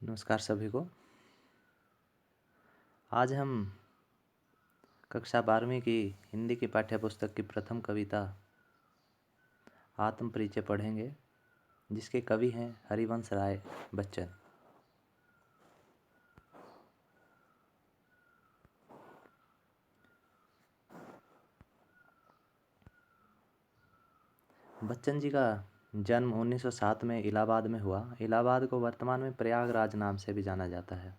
नमस्कार सभी को। आज हम कक्षा 12वीं की हिंदी की पाठ्य पुस्तक की प्रथम कविता आत्म परिचय पढ़ेंगे, जिसके कवि हैं हरिवंश राय बच्चन। बच्चन जी का जन्म 1907 में इलाहाबाद में हुआ। इलाहाबाद को वर्तमान में प्रयागराज नाम से भी जाना जाता है।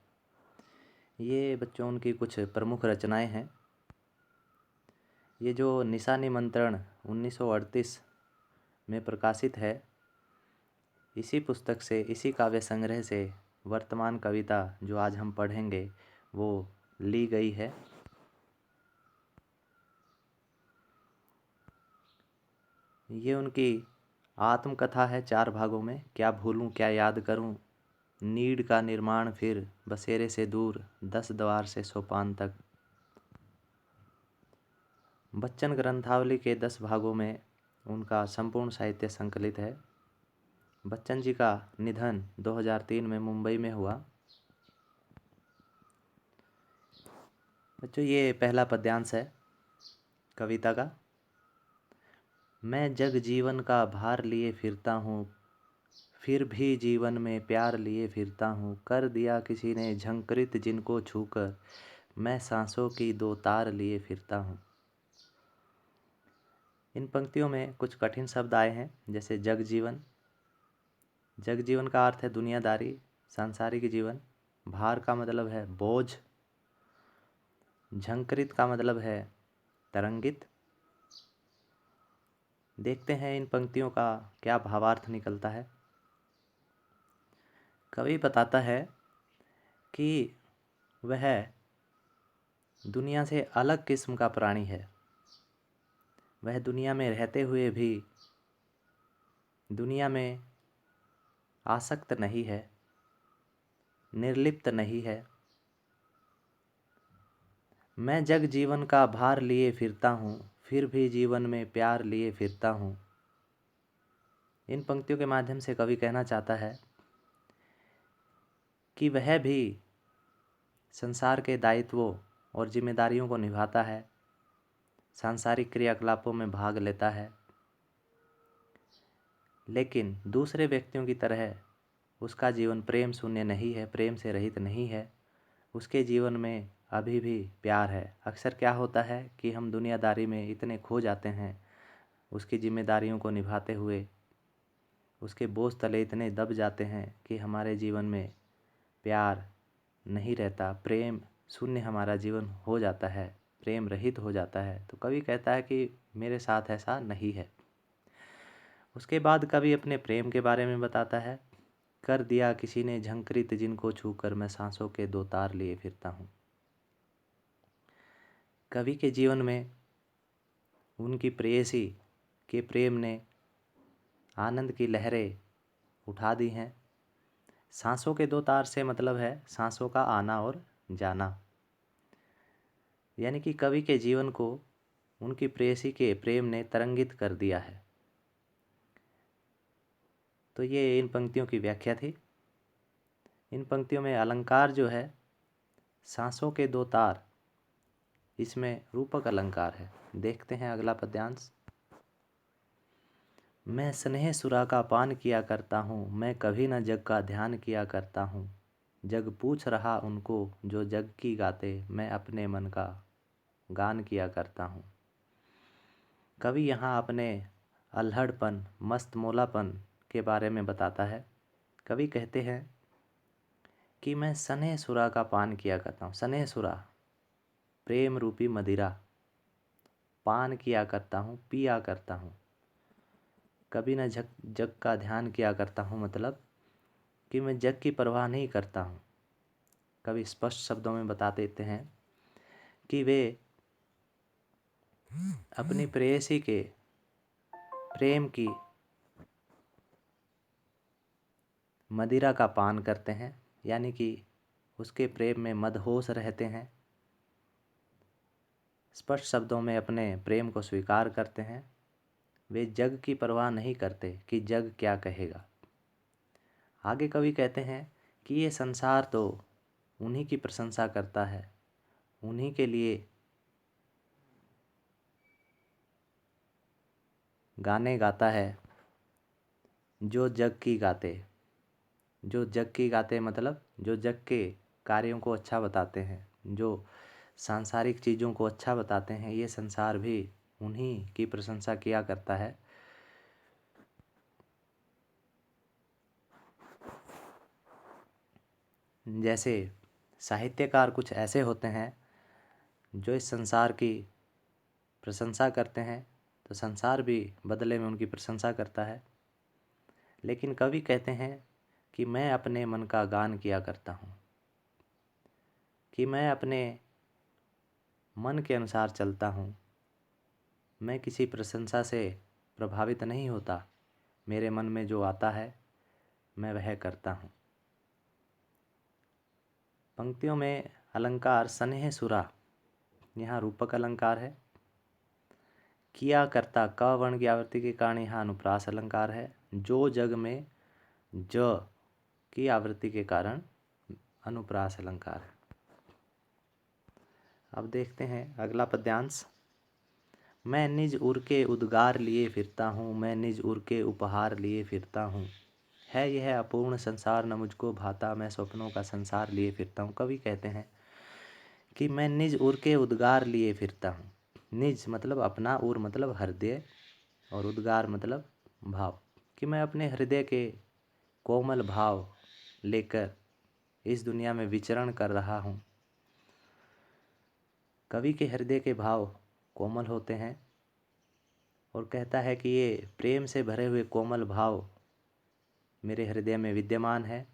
ये बच्चों उनकी कुछ प्रमुख रचनाएं हैं। ये जो निशा निमंत्रण 1938 में प्रकाशित है, इसी पुस्तक से, इसी काव्य संग्रह से वर्तमान कविता जो आज हम पढ़ेंगे वो ली गई है। ये उनकी आत्मकथा है 4 भागों में। क्या भूलूं क्या याद करूं, नीड़ का निर्माण फिर, बसेरे से दूर, 10 द्वार से सोपान तक। बच्चन ग्रंथावली के 10 भागों में उनका संपूर्ण साहित्य संकलित है। बच्चन जी का निधन 2003 में मुंबई में हुआ। बच्चों, ये पहला पद्यांश है कविता का। मैं जग जीवन का भार लिए फिरता हूँ, फिर भी जीवन में प्यार लिए फिरता हूँ। कर दिया किसी ने झंकृत जिनको छूकर, मैं सांसों की 2 तार लिए फिरता हूँ। इन पंक्तियों में कुछ कठिन शब्द आए हैं, जैसे जग जीवन। जग जीवन का अर्थ है दुनियादारी, सांसारिक जीवन। भार का मतलब है बोझ। झंकृत का मतलब है तरंगित। देखते हैं इन पंक्तियों का क्या भावार्थ निकलता है। कवि बताता है कि वह दुनिया से अलग किस्म का प्राणी है। वह दुनिया में रहते हुए भी दुनिया में आसक्त नहीं है, निर्लिप्त नहीं है। मैं जग जीवन का भार लिए फिरता हूँ, फिर भी जीवन में प्यार लिए फिरता हूँ। इन पंक्तियों के माध्यम से कवि कहना चाहता है कि वह भी संसार के दायित्वों और जिम्मेदारियों को निभाता है, सांसारिक क्रियाकलापों में भाग लेता है, लेकिन दूसरे व्यक्तियों की तरह उसका जीवन प्रेम शून्य नहीं है, प्रेम से रहित नहीं है। उसके जीवन में अभी भी प्यार है। अक्सर क्या होता है कि हम दुनियादारी में इतने खो जाते हैं, उसकी जिम्मेदारियों को निभाते हुए उसके बोझ तले इतने दब जाते हैं कि हमारे जीवन में प्यार नहीं रहता, प्रेम शून्य हमारा जीवन हो जाता है, प्रेम रहित हो जाता है। तो कवि कहता है कि मेरे साथ ऐसा नहीं है। उसके बाद कवि अपने प्रेम के बारे में बताता है। कर दिया किसी ने झंकृत जिनको छूकर, मैं सांसों के 2 तार लिए फिरता हूँ। कवि के जीवन में उनकी प्रेयसी के प्रेम ने आनंद की लहरें उठा दी हैं। सांसों के 2 तार से मतलब है सांसों का आना और जाना, यानी कि कवि के जीवन को उनकी प्रेयसी के प्रेम ने तरंगित कर दिया है। तो ये इन पंक्तियों की व्याख्या थी। इन पंक्तियों में अलंकार जो है सांसों के 2 तार, इसमें रूपक अलंकार है। देखते हैं अगला पद्यांश। मैं स्नेह सुरा का पान किया करता हूँ, मैं कभी न जग का ध्यान किया करता हूँ। जग पूछ रहा उनको जो जग की गाते, मैं अपने मन का गान किया करता हूँ। कवि यहाँ अपने अल्हड़पन, मस्तमौलापन के बारे में बताता है। कवि कहते हैं कि मैं स्नेह सुरा का पान किया करता हूँ। स्नेह सुरा प्रेम रूपी मदिरा पान किया करता हूँ, पिया करता हूँ। कभी न जग का ध्यान किया करता हूँ, मतलब कि मैं जग की परवाह नहीं करता हूँ। कवि स्पष्ट शब्दों में बता देते हैं कि वे अपनी प्रेयसी के प्रेम की मदिरा का पान करते हैं, यानी कि उसके प्रेम में मदहोश रहते हैं। स्पष्ट शब्दों में अपने प्रेम को स्वीकार करते हैं। वे जग की परवाह नहीं करते कि जग क्या कहेगा। आगे कवि कहते हैं कि ये संसार तो उन्हीं की प्रशंसा करता है, उन्हीं के लिए गाने गाता है जो जग की गाते। जो जग की गाते मतलब जो जग के कार्यों को अच्छा बताते हैं, जो सांसारिक चीज़ों को अच्छा बताते हैं, ये संसार भी उन्हीं की प्रशंसा किया करता है। जैसे साहित्यकार कुछ ऐसे होते हैं जो इस संसार की प्रशंसा करते हैं, तो संसार भी बदले में उनकी प्रशंसा करता है। लेकिन कवि कहते हैं कि मैं अपने मन का गान किया करता हूँ, कि मैं अपने मन के अनुसार चलता हूँ, मैं किसी प्रशंसा से प्रभावित नहीं होता, मेरे मन में जो आता है मैं वह करता हूँ। पंक्तियों में अलंकार स्नेह सुरा, यहाँ रूपक अलंकार है। किया करता क वर्ण की आवृत्ति के कारण यहाँ अनुप्रास अलंकार है। जो जग में ज की आवृत्ति के कारण अनुप्रास अलंकार है। अब देखते हैं अगला पद्यांश। मैं निज उर के उद्गार लिए फिरता हूँ, मैं निज उर के उपहार लिए फिरता हूँ। है यह अपूर्ण संसार न मुझको भाता, मैं स्वप्नों का संसार लिए फिरता हूँ। कवि कहते हैं कि मैं निज उर के उद्गार लिए फिरता हूँ। निज मतलब अपना, उर मतलब हृदय, और उद्गार मतलब भाव, कि मैं अपने हृदय के कोमल भाव लेकर इस दुनिया में विचरण कर रहा हूँ। कवि के हृदय के भाव कोमल होते हैं और कहता है कि ये प्रेम से भरे हुए कोमल भाव मेरे हृदय में विद्यमान है।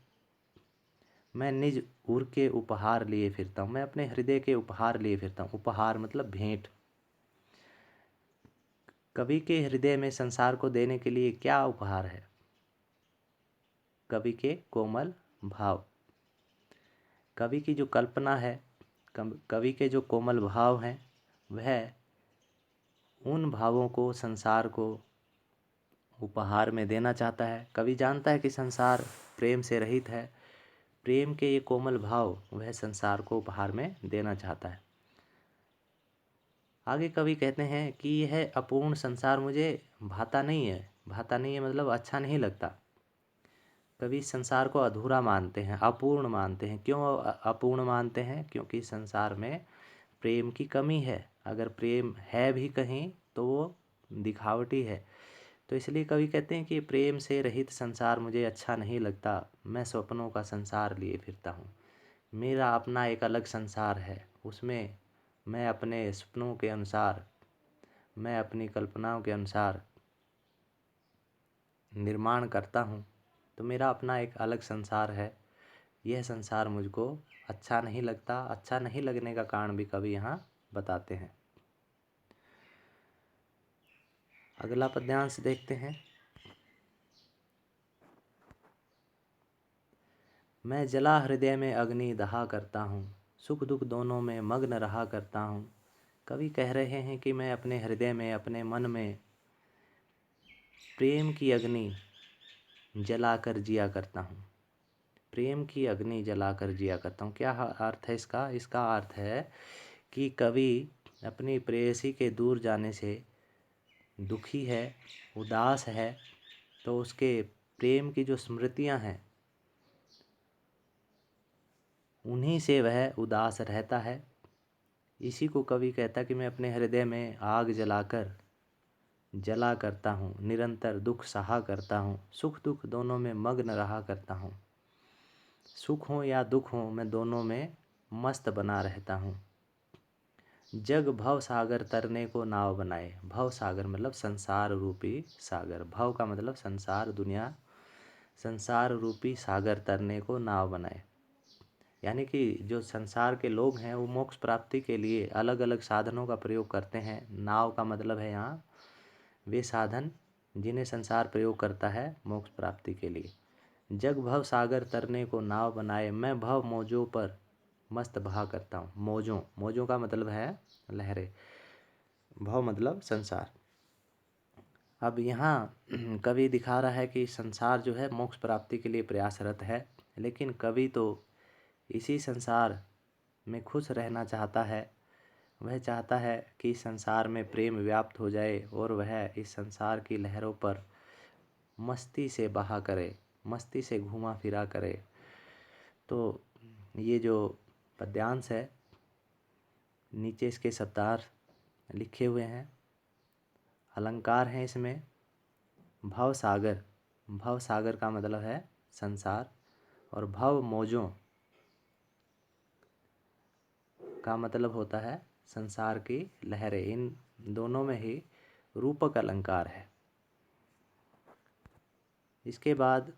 मैं निज उर के उपहार लिए फिरता हूँ, मैं अपने हृदय के उपहार लिए फिरता हूँ। उपहार मतलब भेंट। कवि के हृदय में संसार को देने के लिए क्या उपहार है? कवि के कोमल भाव, कवि की जो कल्पना है, कवि के जो कोमल भाव हैं, वह उन भावों को संसार को उपहार में देना चाहता है। कवि जानता है कि संसार प्रेम से रहित है, प्रेम के ये कोमल भाव वह संसार को उपहार में देना चाहता है। आगे कवि कहते हैं कि यह अपूर्ण संसार मुझे भाता नहीं है। भाता नहीं है मतलब अच्छा नहीं लगता। कवि संसार को अधूरा मानते हैं, अपूर्ण मानते हैं। क्यों अपूर्ण मानते हैं? क्योंकि संसार में प्रेम की कमी है। अगर प्रेम है भी कहीं तो वो दिखावटी है। तो इसलिए कवि कहते हैं कि प्रेम से रहित संसार मुझे अच्छा नहीं लगता, मैं स्वप्नों का संसार लिए फिरता हूँ। मेरा अपना एक अलग संसार है, उसमें मैं अपने सपनों के अनुसार, मैं अपनी कल्पनाओं के अनुसार निर्माण करता हूँ। तो मेरा अपना एक अलग संसार है, यह संसार मुझको अच्छा नहीं लगता। अच्छा नहीं लगने का कारण भी कवि यहाँ बताते हैं। अगला पद्यांश देखते हैं। मैं जला हृदय में अग्नि दहा करता हूँ, सुख दुख दोनों में मग्न रहा करता हूँ। कवि कह रहे हैं कि मैं अपने हृदय में, अपने मन में प्रेम की अग्नि जलाकर जिया करता हूँ। प्रेम की अग्नि जलाकर जिया करता हूँ। क्या अर्थ है इसका? इसका अर्थ है कि कवि अपनी प्रेयसी के दूर जाने से दुखी है, उदास है, तो उसके प्रेम की जो स्मृतियाँ हैं उन्हीं से वह उदास रहता है। इसी को कवि कहता कि मैं अपने हृदय में आग जलाकर जला करता हूँ, निरंतर दुख सहा करता हूँ, सुख दुख दोनों में मग्न रहा करता हूँ। सुख हो या दुख हो, मैं दोनों में मस्त बना रहता हूँ। जग भव सागर तरने को नाव बनाए। भव सागर मतलब संसार रूपी सागर। भव का मतलब संसार, दुनिया, संसार रूपी सागर तरने को नाव बनाए। यानी कि जो संसार के लोग हैं वो मोक्ष प्राप्ति के लिए अलग अलग साधनों का प्रयोग करते हैं। नाव का मतलब है यहाँ वे साधन जिन्हें संसार प्रयोग करता है मोक्ष प्राप्ति के लिए। जग भव सागर तरने को नाव बनाए, मैं भव मौजों पर मस्त बहा करता हूँ। मौजों, मौजों का मतलब है लहरें, भव मतलब संसार। अब यहाँ कवि दिखा रहा है कि संसार जो है मोक्ष प्राप्ति के लिए प्रयासरत है, लेकिन कवि तो इसी संसार में खुश रहना चाहता है। वह चाहता है कि संसार में प्रेम व्याप्त हो जाए और वह इस संसार की लहरों पर मस्ती से बहा करे, मस्ती से घूमा फिरा करे। तो ये जो पद्यांश है, नीचे इसके शब्दार्थ लिखे हुए हैं। अलंकार हैं इसमें भव सागर। भव सागर का मतलब है संसार, और भव मौजों का मतलब होता है संसार की लहरें। इन दोनों में ही रूपक अलंकार है। इसके बाद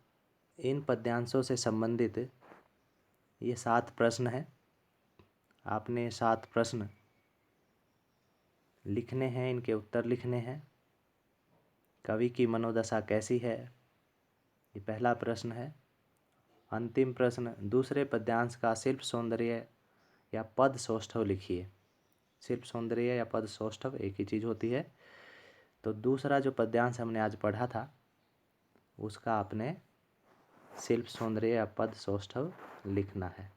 इन पद्यांशों से संबंधित ये 7 प्रश्न हैं। आपने 7 प्रश्न लिखने हैं, इनके उत्तर लिखने हैं। कवि की मनोदशा कैसी है, ये पहला प्रश्न है। अंतिम प्रश्न, दूसरे पद्यांश का शिल्प सौंदर्य या पद सौष्ठव लिखिए। शिल्प सौंदर्य या पद सौष्ठव एक ही चीज़ होती है। तो दूसरा जो पद्यांश हमने आज पढ़ा था, उसका आपने शिल्प सौंदर्य या पद सौष्ठव लिखना है।